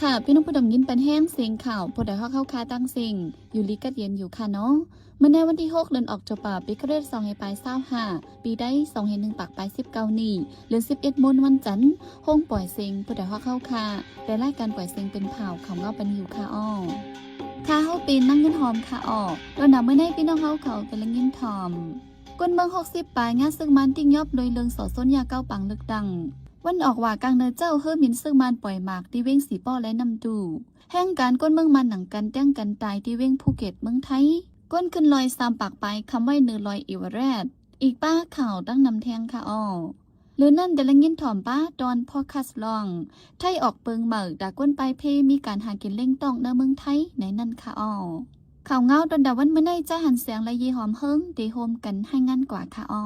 ค่ะพี่น้องผู้ดำยินเป็นแห้งเสียงข่าวผู้ใดเข้าคาตั้งสิ่งอยู่ลิกัดเย็นอยู่ค่ะเนาะเมื่อในวันที่6เดือนออกจบปีคริสต์2525ปีได้2/1ปักปลาย19นี้เดือน11มื้อวันจันทร์ห้องปล่อยเสียงผู้ใดเข้าคาแต่รายการปล่อยเสียงเป็นข่าวของเราเป็นอยู่ค่ะอ้อค่ะเฮาปีนนั่งเงินหอมค่ะอ้อโดยนำเมื่อในพี่น้องเขาเป็นเงินทอมกวนเมือง60ปลายงานซึ่งมันติ้งยอบโดยเลืองสอส้นยาเก้าปังลึกดังวันออกว่ากลางเนินเจ้าเฮอมินซึ่งมันปล่อยหมากที่เว้งสีป้อและนำดูแห่งการก้นเมืองมันหนังกันแต้งกันตายที่เว้งภูเก็ตเมืองไทยก้นขึ้นลอยซามปากไปคำไว้เนือลอยอิวแรดอีกป้าข่าวตั้งนำแทงค่ะอ้อหรือนั่นแต่ละเงินถ่อมป้าดอนพ่อคัสลองไทยออกเปิงเหมิกดาก้นไปเพมีการหากินเล่งต้องเนื้อเมืองไทยในนั่นค่ะอ้อข่าวเงาดอนดาวันเมื่อในใจหันเสียงและยีหอมเฮิงดีโฮมกันให้งั้นกว่าค่ะอ้อ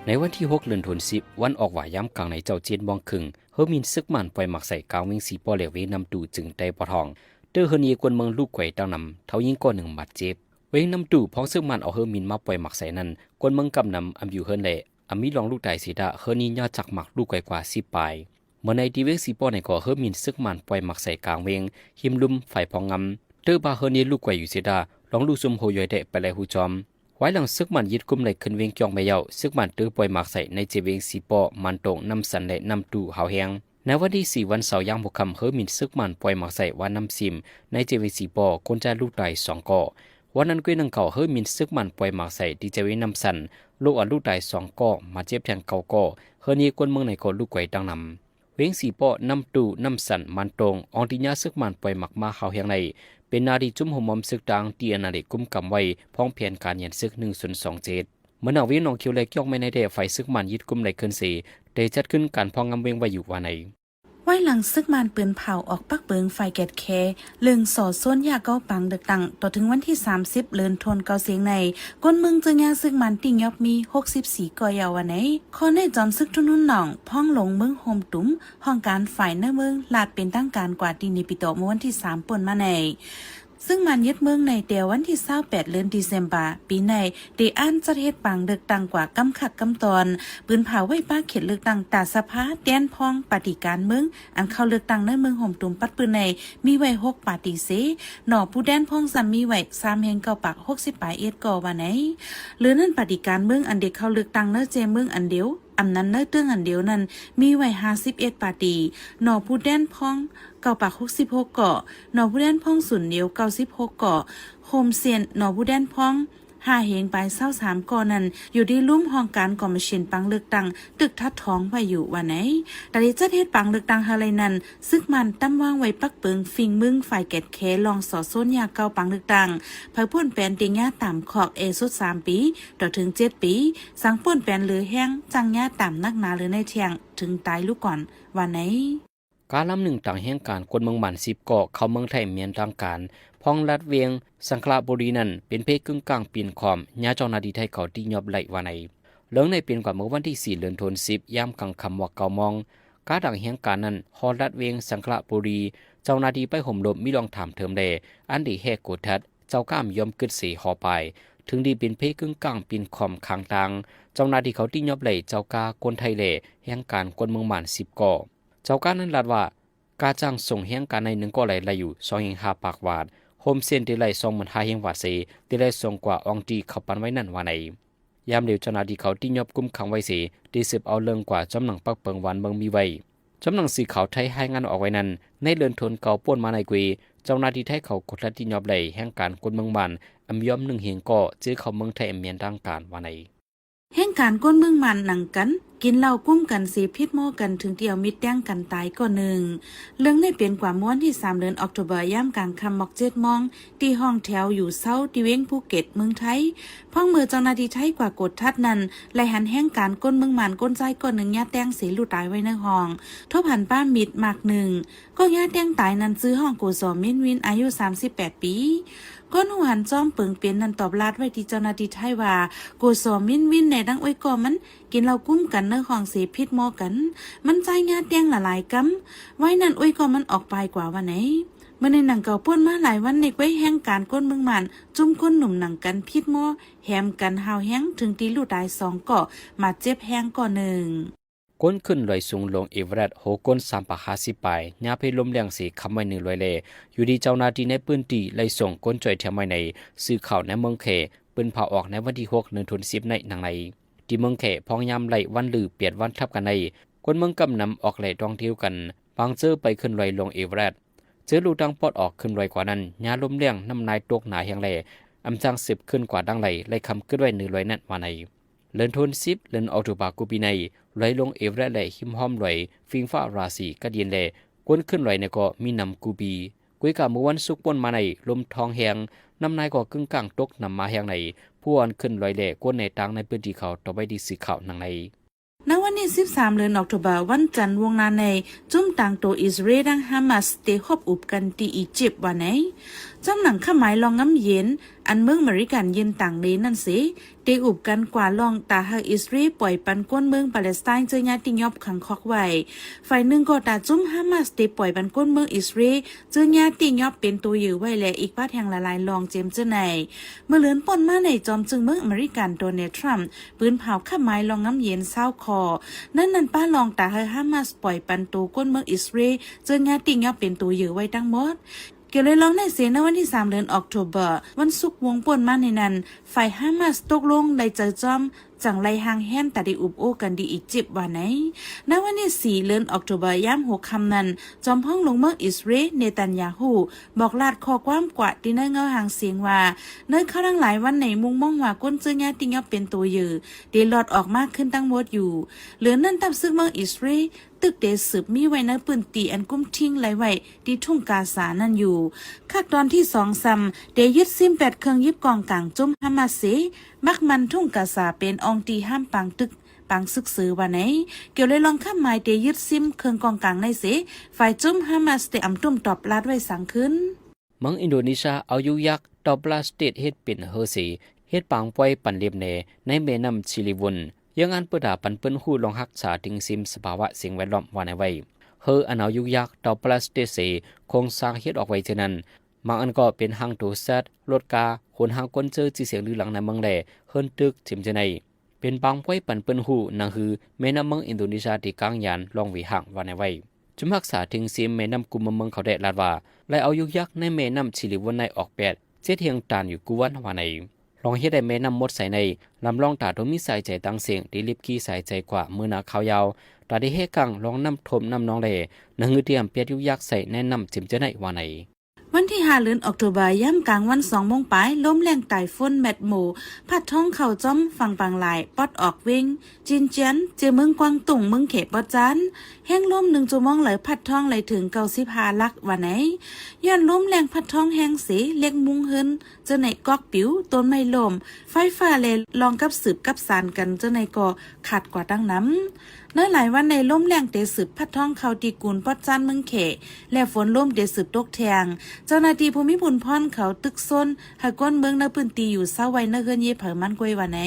ในวันที่6เดือนธันวาคมวันออกว่าย้ำกลางในเจ้าเจียนบองขึงเฮอมินซึกมันปล่อยหมักใส่กาวเวงสีปอเหลวเวนำตูจึงได้ปอทองเตอเฮนีกวนเมืองลูกไก่ตั้งนำเท่ายิงก้อนหนึ่งบาดเจ็บเวงนำตูพ้องซึกมันเอาเฮอมินมาปล่อยหมักใส่นั้นกวนเมืองกำนำอำอยู่เฮินเละอำมีลองลูกไตสีดาเฮนีย่าจักหมักลูกไก่กว่า10ปลายเมื่อในดีเวงสีปอในก่อเฮอมินซึกมันปล่อยหมักใส่กลางเวงหิมลุมไฟพองงำเตอบาเฮนีลูกไก่อยู่สีดาลองลูกซุมโหยอยเดะไปเลยหูจอมไว้หลังซึกมันยึดกุมในขึ้นเวงจองไม่เยาซึกมันตื้อปล่อยหมากใส่ในเจเวงสีปอมันตรงนำสันและนำตูหาวแหงในวันที่4วันเสาร์ย่างบุกคำเฮอมินซึกมันปล่อยหมากใส่วันนำซิมในเจเวงสีปอคนใจลูกไต2ก่อวันนั้นกุ้ยนังเก่าเฮอมินซึกมันปล่อยหมากใส่ดีเจเวงนำสันลูกอันลูกไต2ก่อมาเจ็บแทงเก่าก่อเฮอนี้กวนเมืองในก่อลูกไก่ดังนำเวงสีปอนำตูนำสันมันตรงอองติญาซึกมันปล่อยหมากมาหาวแหงในเป็นนาดีจุ่มหมอมซึกดังตีอนาเดกุมกำไว้พ้องเพียนการยันซึก1/27เมื่อนาวินองคิวเล็กยกไม่ในเดไฟซึกมันยึดกุมในคืนสีได้จัดขึ้นการพองงำเวงไว้อยู่วันไหนไว้หลังซึกมันปืนเผาออกปักเบิงไฟแกดแคเลืองสอส้นยาเก้าปังเด็กตังต่อถึงวันที่30เลือนทนเกาเสียงในก้นเมืองจึงยาซึกมันติ่งยอบมี64ก่อยาววันไหนคอนได้จอมซึกทุนุนหน่องพ่องหลงเมืองโฮมตุ้มห้องการฝ่ายเนื้อเมืองลาดเป็นตั้งการกว่าตีนิปิโตเมื่อวันที่3ป่นมาในซึ่งมันยึดเมืองในเตียววันที่28เดือนธันวาคมปีในได้อ่านจัดเฮ็ดปังเลือกตั้งกว่ากำคักกำตอนปืนเผาไว้ป้าเขตเลือกตั้งตาสภาแดนพองปฏิการเมืองอันเข้าเลือกตั้งในเมืองห่มตุ่มปัดปืนในมีไว้6ปาฏิเสหน่อผู้แดนพองซ้ำมีไว้3แห่ง9ปัก60ปลายเอ็ดก่อว่าไหนหรือนั่นปฏิการเมืองอันเด็กเข้าเลือกตั้งเนเจเมืองอันเดียวอำนั้นเนื้อเตื้องอันเดียวนั้นมีไว้51ปาฏิหน่อผู้แดนพอง9ปัก66เกาะหน่อผู้แดนพองศูนย์เดียว96เกาะโฮมเซียนหน่อผู้แดนพอง5เหงไป23ก่อนั้นอยู่ที่ลุ่มห้องการกอมเชนปังเลือกตั้งตึกทัดท้องไว้อยู่ว่าไหนแต่ที่จัดเฮ็ดปังเลือกตั้งเฮาไลนั้นซึกมันตั้มวางไว้ปักเปิงฟิงมึงฝ่ายแกดแคลองสอส้นยาเก้าปังเลือกตั้งภายพ่นแปนติงยาต่ำขอกสุด3ปีต่อถึง7ปีสังป่นแปนเหลือแห้งจังยาต่ำนักหนาหรือในเที่ยงถึงตายลูกก่อนว่าไหนการลำหนึ่งต่างแห่งการคนเมืองมัน10เกาะเข้าเมืองไทยเมียนทางการพองลัดเวียงสังขละบุรีนั้นเป็นเพกึ่งกลางปีนขอมญาเจ้าหน้าที่ไทยเขาที่ยอบไหลว่าในเรื่องในเป็นกว่าเมื่อวันที่4เดือนธันวาคมย่ำกลางคำว่าเกามองการต่างแห่งการนั้นฮอลัดเวียงสังขละบุรีเจ้าหน้าที่ไปห่มลมมีลองถามเทิมแลอันดีแหกกดทัดเจ้าก้ามยอมกึดสีหอไปถึงดีเป็นเพกึ่งกลางปีนขอมคางตังเจ้าหน้าที่เขาที่ยอบไหลเจ้ากาคนไทยแลแห่งการคนเมืองมัน10เกาะเจ้าก้านั้นลาดว่ากาจ้างส่งแห่งการใน1ก็ไหลอยู่2.5ปากวาดโฮมเซนที่ไหล25,000แห่งวาดเสที่ไหลส่งกว่าองตีเขาปันไว้นั่นว่าไหนยามเดียวเจ้าหน้าที่เขาที่ยอบกุมขังไว้เสที่สืบเอาเรื่องกว่าจำหนังปักเปิงวันเมืองมีไว้จำหนังสีขาวไทยให้งานออกไว้นั้นในเรือนทนเก่าป่วนมาในกุยเจ้าหน้าที่ไทยเขากดทัดที่ยอบไหลแห่งการคนเมืองมันอำยอม1เหงก็จื้อเขาเมืองไทยเมียนทางการว่าไหนแห่งการก้นเมืองมันหนังกันกินเหล้ากุ้มกันสีพิษโมกันถึงเดียวมิดแต้งกันตายก็หนึ่งเรื่องได้เปลี่ยนกว่าม้วนที่3เดือนออกตุลาย่ามกลางคำบอก7มองที่ห้องแถวอยู่เศร้าที่เว้งภูเก็ตเมืองไทยพ่องมือเจ้าหน้าที่ไทยกว่ากดทัดนั้นไล่หันแห่งการก้นเมืองมันก้นใจก้นหนึ่งญาติแต้งสีลูกตายไว้ในห้องทบหันป้ามิดมากหนึ่งก็ญาติแต้งตายนั้นซื้อห้องกูสอมินวินอายุ38ปีก้นหันจ้อมเปิงเปลี่ยนนั้นตอบลาดไว้ที่เจ้าหน้าที่ไทยว่ากูสอมินวินในดังอ้อยก่อมันกินเหล้ากุ้มกันเนื้อห้องสีพิษโมกันมันใจญาติแต้งหลายกำไว้นั่นอ้อยก่อมันออกไปกว่าวันไหน เมื่อในหนังเก่าป่วนมาหลายวันในไว้แห่งการก้นเมืองมันจุ่มก้นหนุ่มหนังกันพิษหม้อแหมกันหาวแห้งถึงตีลูกตาย2ก่อมาเจ็บแห้งก่อหนึ่งก้นขึ้นลอยสูงลงเอเวอเรสต์โหก้น350ไปญาเพลมแรงสีคำไว้1เลยอยู่ดีเจ้าหน้าที่ในปืนตีไล่ส่งก้นจ่อยแถวไว้ในซื้อข่าวในเมืองเขปืนเผาออกในวันที่6 เดือนธันวาคมในหนังในที่เมืองเขพองยามไล่วันลือเปลี่ยนวันทับกันในก้นเมืองกำนำออกไล่ท่องเที่ยวกันบางเจอไปขึ้นลอยลงเอเวอเรสต์เจอลูดังปอดออกขึ้นลอยกว่านั้นญาลมแรงน้ำนายตกหนาแหงแหล่อำจังสืบขึ้นกว่าดังไหลไล่คำขึ้นไว้1ลอยนั่นว่าในเลือนทน10เลือนออกตุบากูปีในไหลลงเอเวอเรสต์ไหลหิมห้อมไหลฟิงฟ้าราศีกระเดียนแหล่ก้นขึ้นไหลในก็มีนำกูบีกุยกะเมื่อวันศุกร์ป่นมาในลมทองแหงน้ำนายก็กึ่งกลางตกนำมาแหงในผู้อ่อนขึ้นไหลแหล่ก้นในต่างในพื้นที่เขาต่อไปดีสื่อข่าวนังในณวันที่13 เดือนออกตุลาวันจันทร์วงนาในจุ่มต่างตัวอิสราเอลดังฮามาสเตฮอบอุบกันที่อียิปต์วันไหนจำหนังข้าหมายลองง้ำเย็นอันเมืองอเมริกันเย็นต่างเลนั่นสิเตอุบกันกว่าลองตาเฮอิสราเอลปล่อยปันก้นเมืองปาเลสไตน์เจอญาติยอบขังคอกไว้ฝ่ายหนึ่งก็ตาจุ่มฮามาสเตปล่อยปันก้นเมืองอิสราเอลเจอญาติยอบเป็นตัวอยู่ไว้และอีกบ้านแห่งละลายลองเจมเจอในเมื่อเลือนป่นมาในจอมจึงเมืองอเมริกันโดนัลด์ทรัมป์ปืนเผาข้าหมายลองง้ำเย็นเศร้าคอนั่นป้าลองตาเฮฮามาสปล่อยปันตัวก้นเมืองอิสราเอลเจอญาติยอบเป็นตัวอยู่ไว้ทั้งหมดเกี่ยวเลยร้องในเสียในวันที่3 เดือนออกตุลาวันศุกร์วงป่วนมาในนั้นฝ่ายฮามาสตกลงไล่เจอจอมจังไล่หางแห่นแต่ได้อุบโอกันดีอีจิปต์ว่าไหนในวันที่4 เดือนออกตุลาย่ำ6 ค่ำนั้นจอมห้องลงเมืองอิสราเอลเนตันยาฮูบอกลาดข้อความกว่าที่ในเงาหางเสียงว่าเนื่อเข้าทั้งหลายวันในมุงมองว่าก้นเจื้อญาติยอบเป็นตัวยือเดลอดออกมากขึ้นตั้งหมดอยู่เหลือนั่นตับซึกเมืองอิสราเอลตึกเดสืบมีไว้ในปืนตีอันกุ้มทิ้งไหลไว้ที่ทุ่งกาซานั่นอยู่คักตอนที่2ซ้ำเดยึดซิม8 เครื่องยิบกองกลางจุ่มฮามาสเซมักมันทุ่งกาซาเป็นองตีห้ามปังตึกปังซึกซือว่าไหนเกี่ยวเลยลองข้ามหมายเดยึดซิมเครื่องกองกลางในเสฝ่ายจุ่มฮามาสเตอำตุ้มตอบลาดไว้สังขึ้นเมืองอินโดนีเซียเอายุยักษ์ตอบลาสเตทเฮ็ดเป็นเฮอสีเฮ็ดปังปล่อยปันเลียบเนในแม่น้ำชิลิวุนยังอันเปิดาปันเปิ้นหู้ลองรักษาถึงซิมสภาวะสิ่งแวดล้อมว่าในไว้เฮออันเอายุยักษ์ตอบลาสเตทเสโครงสร้างเฮ็ดออกไว้เท่านั้นบางอันก็เป็นหางตัวแซดรถกาคนหางก้นเจอจีเสียงลือหลังในเมืองแหล่เฮิรนตึกจิมเจในเป็นบางไว้ปันเปิ้นหูนังฮือแม่น้ำเมืองอินโดนีเซียที่กลางยานลองวิหางว่าในไว้จุมรักษาถึงซิมแม่น้ำกุมเมืองเขาได้ลาดว่าและเอายุยักษ์ในแม่น้ำชิลิวนในออก8เจ็ดเฮียงตานอยู่กุวันว่าในลองเฮ็ดได้แม่น้ำมดใส่ในลำลองตาโดมีสายใจตั้งเสียงที่ลิบกี้สายใจกว่ามือนาขาวยาวตาได้เฮกังลองน้ำทมน้ำนองแหล่นังฮือเตรียมเปียดยุยักษ์ใส่แนะนำจิมเจในว่าในวันที่5 เดือนออกตุลาย่ำกลางวัน2 โมงปลายลมแรงไต้ฝุ่นแมดหมูพัดท้องเข่าจ้อมฝั่งบางหลายปอดออกวิ่งจินเจียนเจอเมืองกวางตุ่งเมืองเขปอจันแห้งลม1 ชั่วโมงไหลพัดท้องไหลถึง95 ลักวันไหนย้อนลมแรงพัดท้องแห้งสีเล็กมุงเฮินเจอในกอกปิ๋วต้นไม้ลมไฟฟ้าเลลองกับสืบกับสารกันเจอในก่อขาดกว่าตั้งน้ำในหลายวันในลมแรงเตสืบพัดท้องเขาตีกูลปอจันเมืองเขและฝนลมเตสืบตกแทงเจ้าหน้าที่ภูมิพลพรเขาตึกซนให้ก้นเมืองในพื้นที่อยู่เศร้าไว้ในเฮือนเย่เผอมันกวยว่าไหน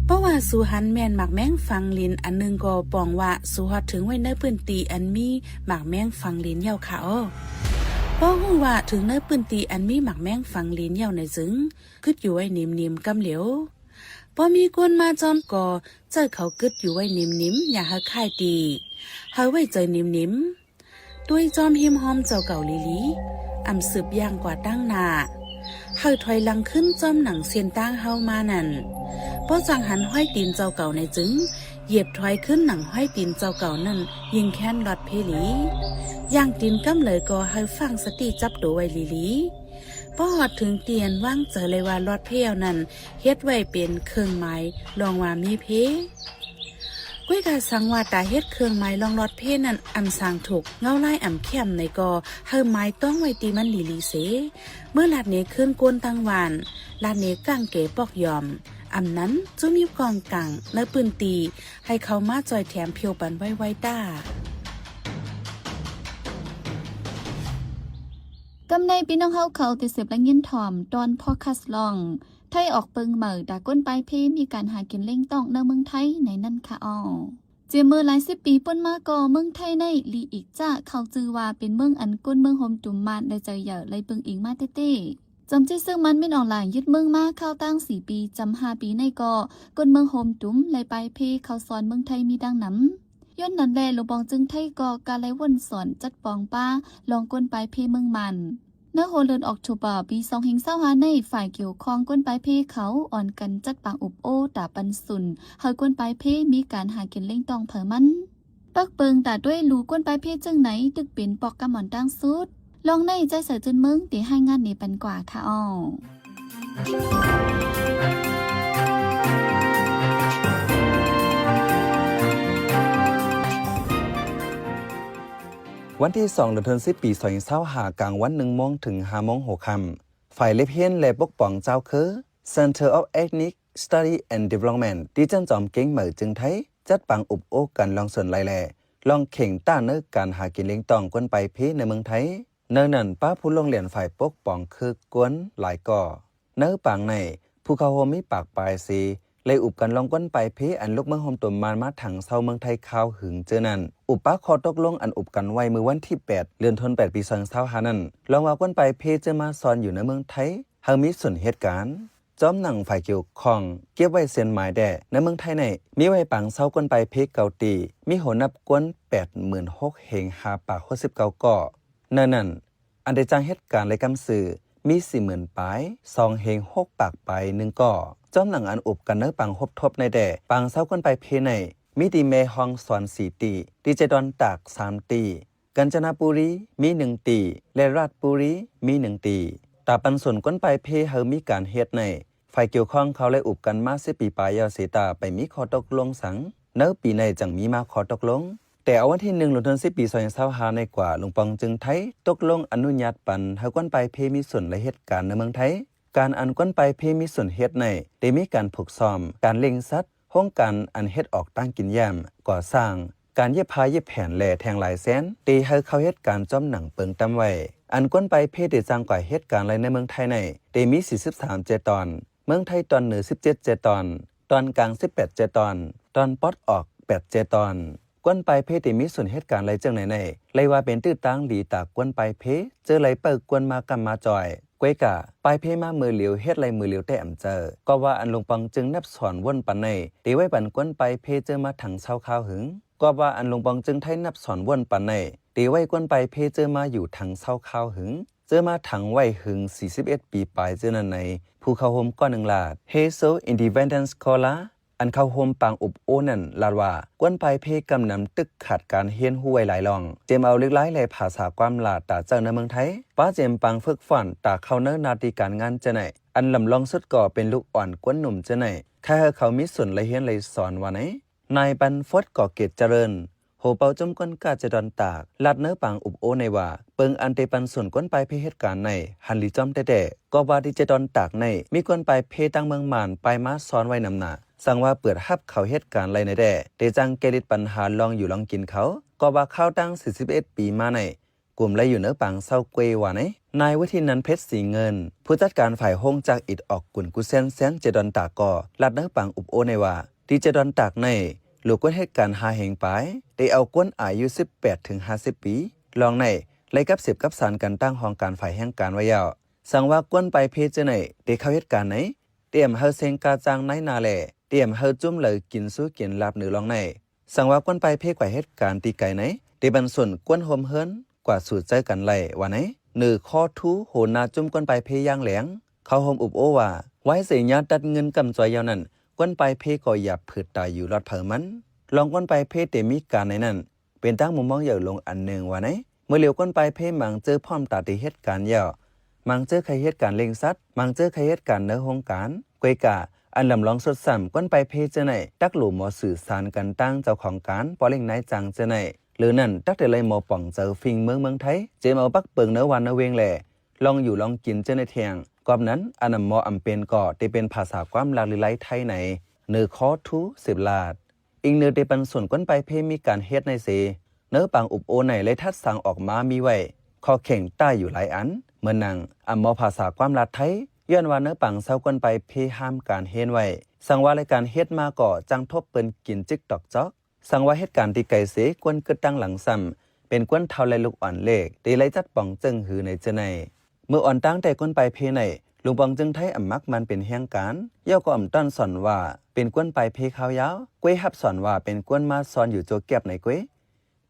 เพราะว่าสุหันแม่นหมากแมงฟังลินอันนึงก็ปองว่าสุฮอดถึงไว้ในพื้นที่อันมีหมากแมงฟังลินยาวค่ะเพราะฮู้ว่าถึงในพื้นที่อันมีหมากแมงฟังลินยาวในซึ้งคิดอยู่ไว้นิ่มๆกำเหลียวพอมีคนมาจอมก่อเจอเขากึดอยู่ไว้นิ่มๆอย่าให้ค่ายตีเฮาไว้ใจนิ่มๆด้วยจอมหิมหอมเจ้าเก่าลีลีอำสืบย่างกว่าตั้งหน้าเฮาถอยหลังขึ้นจอมหนังเสียนตั้งเฮามานั่นเพราะจังหันห้อยตีนเจ้าเก่าในจึงเหยียบถอยขึ้นหนังห้อยตีนเจ้าเก่านั่นยิงแค้นหลอดเพลีย่างตีนกำเลยก็ให้ฟังสติจับตัวไว้ลีลีพอหอดถึงเตียนว่างเจอเลยว่าลอดเพลนั่นเฮ็ดไว้เป็นเครื่องหมายลองว่ามีเพกุ้ยกาสังว่าตาเฮ็ดเครื่องหมายลองลอดเพนั่นอำสางถูกเงาไล่อำเข้มในกอเฮาไม้ต้องไว้ตีมันลีเสเมื่อลาดเนขึ้นกวนตั้งหวานลาดเนก้างเก๋ปอกยอมอำนั้นจะมีกองกลางและปืนตีให้เขามาจอยแถมเพียวปันไว้ต้ากำในพี่น้องเขาติดเสพและเงินถ่อมตอนพอคัสลองไทยออกเปิงเหม่อดาก้นปลายเพมีการหากินเล่งต้องในเมืองไทยในนั่นค่ะจ เจเมื่อหลายสิบปีป่นมาก่อเมืองไทยในลีอีกจ้าเขาจือว่าเป็นเมืองอันก้นเมืองโฮมตุ่มมานได้ใจเหยอะเลยเปิงอิงมาเต้ๆจำที่ซึ่งมันไม่ออนไลน์ยึดเมืองมาเข้าตั้ง4 ปีจำ5 ปีในก่อก้นเมืองโฮมตุ่มเลยไปเพเขาสอนเมืองไทยมีดังน้ำย้อนนั้นแลหลวงปองจึงไทยก่อการไล่วนสอนจัดปองป้าลองก้นไปเพเมืองมันเนื้อโฮเดือนออกตุลาปี2025ในฝ่ายเกี่ยวข้องก้นไปเพเขาอ่อนกันจัดปางอุบโอตาปันสุนเฮาก้นไปเพมีการหากินเล่งตองเผอมันปักเปิงแต่ด้วยรูก้นไปเพจึงไหนตึกเป็นปอกกำหมอนตั้งสุดลองในใจเสือจนเมืองตีให้งานนี้ปันกว่าค่ะอ้อวันที่2 เดือนธันวาคมปี2025กลางวัน1 โมงถึง5 โมง6 ค่ำฝ่ายเลเพียนและปกป้องเจ้าคือ Center of Ethnic Study and Development ที่จันจอมเก่งเหมือจึงไทยจัดปังอุบโอกกันลองส่วนไล่แลลองเข่งต้านเนื้อการหากินเลี้ยงตองก้นไปเพในเมืองไทยเนื้อนั่นป้าผู้ลงเรียนฝ่ายปกป้องคือกวนหลายก่อเนื้อปางในผู้เขาโฮมีปากปลายสีเลยอุบกันลองก้นไปเพอันลูกเมืองโฮมตัวมานมาถังเซาเมืองไทยข้าวหึงเจอนั่นอุปป้าคอตกลงอันอุบกันไว้เมื่อวันที่8 เดือนธันวาคมปี2025นั้นลองว่าก้นไปเพจะมาสอนอยู่ในเมืองไทยเฮามีส่วนเหตุการณ์จอมหนังฝ่ายเกี่ยวข้องเก็บไว้เส้นหมายแด่ในเมืองไทยในมีไว้ปังเซาก้นไปเพเกาตีมีโหนับก้น 86,000 เฮง5 ปาก69ก่อนั่นอันได้จ้างเหตุการณ์และกำสื่อมี 40,000 ปลาย2 เฮง6 ปากไป1ก่อจอมหนังอันอุบกันเนื้อปังหบทบในแด่ปังเศร้าก้นไปเพในมีดีเมฮองสอน4 ตีดีเจดอนตาก3 ตีกัญจนบุรีมี1 ตีและราชบุรีมี1 ตีตาปันส่วนก้นไปเพเฮามีการเฮ็ดในฝ่ายเกี่ยวข้องเขาเลยอุบกันมา10 ปีปลายยาวเสตาไปมีข้อตกลงสังเนื้อปีในจังมีมาข้อตกลงแต่เอาวันที่1 เดือนธันวาคมปี2025ในกว่าลุงปองจึงไทยตกลงอนุญาตปันเฮาก้นไปเพมีส่วนและเหตุการณ์ในเมืองไทยการอันก้นไปเพมีส่วนเฮ็ดในได้มีการฝึกซ้อมการเล็งสัตว์ห้องการอันเฮ็ดออกตั้งกินแยมก่อสร้างการเย็บผ้าเย็บแผ่นแหล่แทงหลายแสนตีให้เขาเฮ็ดการจ้อมหนังเปิงตำไว้อันก้นไปเพได้จังกว่าเฮ็ดการอะไรในเมืองไทยในได้มี43 เจตอนเมืองไทยตอนเหนือ17 เจตอนตอนกลาง18 เจตอนตอนปอดออก8 เจตอนก้นไปเพได้มีส่วนเหตุการณ์อะไรจังไหนเลยว่าเป็นตื้อตั้งดีตากก้นไปเพเจอไหลเปิกกวนมากำมาจอยกวยกะปลายเพมามือเหลียวเฮ็ดไรมือเหลียวแต่อำเจอก็ว่าอันลงปังจึงนับสอนว่นปันในตีไว้ปันก้นไปเพเจอมาถังเช้าข้าวหึงก็ว่าอันลงปังจึงไทยนับสอนว่นปันในตีไว้ก้นไปเพเจอมาอยู่ถังเช้าข้าวหึงเจอมาถังไว้หึง41 ปีปลายเจอนั่นในภูเขาโฮมก้อน1 ลาด Hazel Independent Scholarอันเข้าโฮมปังอุบโอนั่นลาดว่าก้นไปเพกำนำตึกขาดการเฮียนหู้ไว้หลายลองเจมเอาเล็กหลายแลภาษาความลาดตาเจ้าในเมืองไทยป้าเจมปังฝึกฝันตาเข้าเนื้อนาทีการงานจะไหนอันลำลองสุดก่อเป็นลูกอ่อนก้นหนุ่มจะไหนแค่เขามีส่วนละเฮียนเลยสอนว่าไหนนายปันฟดก่อเกตเจริญโหเปาจมก้นกาจะดอนตากลัดเนื้อปังอุบโอในว่าเปิงอันเตปันส่วนก้นไปเพเหตุการณ์ในหันลีจอมแต่ก็ว่าที่จะดอนตากในมีก้นไปเพตั้งเมืองมานไปมาซ้อนไว้นำหนาสั่งว่าเปิดฮับเขาเหตุการณ์ไรในแด่เดจังเกลิดปัญหาลองอยู่ลองกินเขาก็ว่าเข้าตั้ง41 ปีมาในกลุ่มไรอยู่เนื้อปังเศร้าเกวว่าไหนนายวิทินันเพชรสีเงินผู้จัดการฝ่ายห้องจากอิดออกกุนกุเซนแสนเจดอนตากก่อลัดเนื้อปังอุบโอในว่าที่เจดอนตากในลูกก้นเหตุการณ์หาเหงไปได้เอาก้นอายุ18 ถึง 50 ปีลองในไล่กับ10 กับสารกันตั้งห้องการฝ่ายแห่งการไว้ยาวสั่งว่าก้นไปเพจในได้เข้าเหตุการณ์ไหนเตรียมเฮาเซงกาจังในนาแลเตรียมเฮาจุ่มเลยกินสู้กินลาบหรือลองในสั่งว่าก้นไปเพกว่าเหตุการณ์ตีไก่ไหนได้บรรส่วนก้นโฮมเฮิรนกว่าสูตรใจกันไหลว่าไหนหนึ่งข้อทูโหนาจุ่มก้นไปเพย่างแหลงเขาโฮมอุบโอว่าไว้เสียญาตัดเงินกำจอยยาวนั้นก้นไปเพก็อย่าผืดตายอยู่รอดเผอมันลองก้นไปเพเตมีการในนั้นเป็นตั้งมุมมองใหญ่ลงอันหนึ่งว่าไหนเมื่อเหลียวก้นไปเพมังเจอพร้อมตาตีเหตุการณ์ยาวมังเจอใครเหตุการณ์เล็งซัดมังเจอใครเหตุการณ์เนื้อหงการกวยกาอันลำลองสดสัมก้นไปเพเจไหนตักหลู่หมอสื่อสารกันตั้งเจ้าของการปอเล่งนายจังเจไหนหรือนั่นตักแต่เลยหมอป่องเจอฟิงเมืองไทยเจมเอาปักเปิงเนื้อวันเนื้อเวงแหล่ลองอยู่ลองกินเจในเทียงกอบนั้นอันนำหมออำเป็นก่อได้เป็นภาษาความหลากหลายไทยไหนเนื้อข้อทู10 ลาดอีกเนื้อได้เป็นส่วนก้นไปเพมีการเฮ็ดในเสเนื้อปังอุบโอไหนเลยทัดสั่งออกมามีไว้ข้อเข่งใต้อยู่หลายอันเมื่อนังอำมอภาษาความลาดไทยย้อนว่าเนื้อปังเศร้าก้นไปเพห้ามการเฮ็ดไว้สั่งว่ารายการเฮ็ดมาก่อจังทบเปิ้นกินจิกตอกจอก สังว่าเหตุการณ์ที่ไก่เสกวนเกิดตั้งหลังซ้ำเป็นกวนเท่าไรลูกอ่อนเลขตีไรจัดป่องจึงหือในเจในเมื่ออ่อนตั้งแต่กวนไปเพในลุงปองจึงไทยอ่ำมักมันเป็นแห่งการย่อก็อ่ำต้นสอนว่าเป็นกวนไปเพขาวยาวกวยฮับสอนว่าเป็นกวนมาสอนอยู่โจเก็บในกวย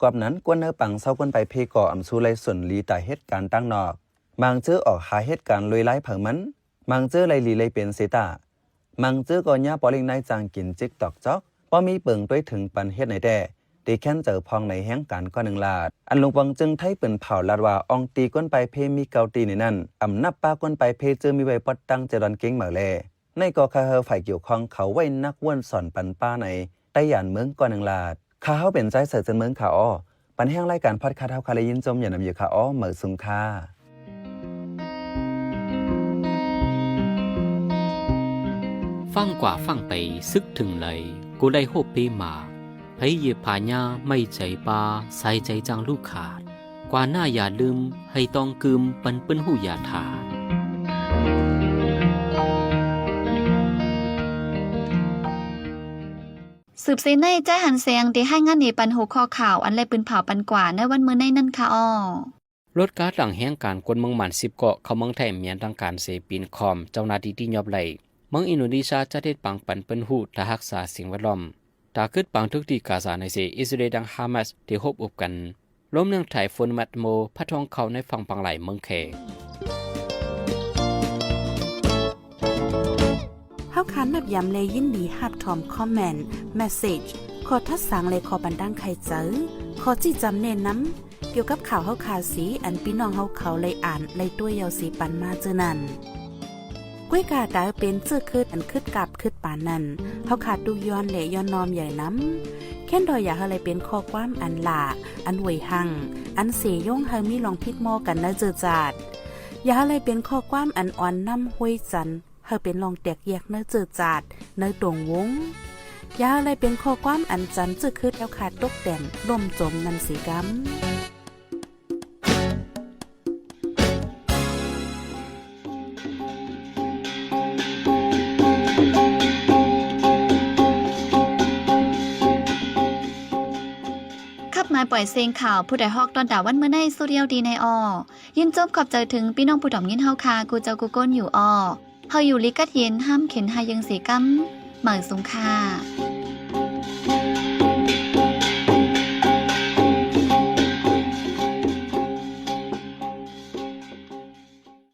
กอบนั้นกวนเนอปังเศร้ากวนไปเพก่ออ่ำสู้ไรส่วนลีแต่เหตุการณ์ตั้งนอกมังเจอออกหาเหตุการณ์ลอยไล่เผิงมันมังเจอไรลีไรเป็นเสตามังเจอก่อนย่าปอลิงนายจางกินจิกตอกจอกป้อมีเปิงด้วยถึงปันเฮ็ดในแด่ตีแค้นเจอพองในแห่งการก็หนึ่งลาดอันลุงปองจึงไทยเปิ่นเผาลาดว่าอองตีก้นไปเพมีเกาตีในนั้นอำนับป้าก้นไปเพเจอมีใบปอดตั้งเจรอนเก่งเหมือแลในกอคาเฮอฝ่ายเกี่ยวข้องเขาไว้นักว่นสอนปันป้าในใต้หยานเมืองก็หนึ่งลาดข้าเฮาเป็นใจเสือจนเมืองขาอ้อปันแห่งรายการพอดคาเฮาคาเลยยินจมอย่านำอยู่ขาอ้อเหมือสุงค่าฟังกว่าฟังไปซึกถึงเลยกูได้โฮปปีมาให้เหยียบผาญาไม่ใจปาใส่ใจจังลูกขาดกว่าหน้าอย่าลืมให้ต้องกึมปันเปิ้นหูอย่าถาด สืบเสในใจหันเสียงที่ให้งานในปันหัวข้อข่าวอันไรปืนเผาปันกว่าในวันมื้อในนั่นค่ะอ้อรถการ์ดหลังแห่งการกวนเมืองหมัน10เกาะเข้าเมืองไทยเมียนทางการเสปีนคอมเจ้าหน้าที่ที่ยอบไหลเมืองอินโดนีเซียจะเทศปังปันเปิ้นหูและรักษาสิ่งแวดล้อมตาขึ้นปังทุกที่กาซาในเสอิสราเอลดังฮามาสที่ฮบอุบกันล้มเนื่องไถฝนมัดโมพัดทองเขาในฝั่งปังไหลเมืองเคเฮาคันนับยำเลยยินดีฮับทอมคอมเมนต์เมสเซจขอทัดสังเลยขอบันดังไข่เจอขอจี้จำเน้นน้ำเกี่ยวกับข่าวเฮาคาสีอันพี่น้องเฮาเขาเลยอ่านเลยตัวยาวสีปันมาเจอนั่นก้วยกาดาเป็นเจื้อคืดอันคืดกับคืดปานนั่นเฮาขาดดูย้อนและย้อนนอมใหญ่น้ำแค่นดอยอยากอะไรเป็นข้อความอันหลาอันหวยหังอันเสยย่งเฮามีลองพิดหม้อกันนะเจอจาดอยากอะไรเป็นข้อความอันอ่อนน้ำห้วยจันเฮาเป็นลองแตกแยกเนื้อเจอจาดเนื้อตรงวงยาอะไรเป็นข้อความอันจันจื้อคืดแล้วขาดตกแต่นล่มจมนันสีกำมาปล่อยเสียงข่าวผู้ใดฮอกตอนด่าวันเมื่อในสุเรียวดีในอยินจบขอบใจถึงพี่น้องผู้ดอมยินเฮาคากูเจ้ากูก้นอยู่เฮาอยู่ลิกัดเย็นห้ามเข็นหายังสีกำเหมือสุงค่า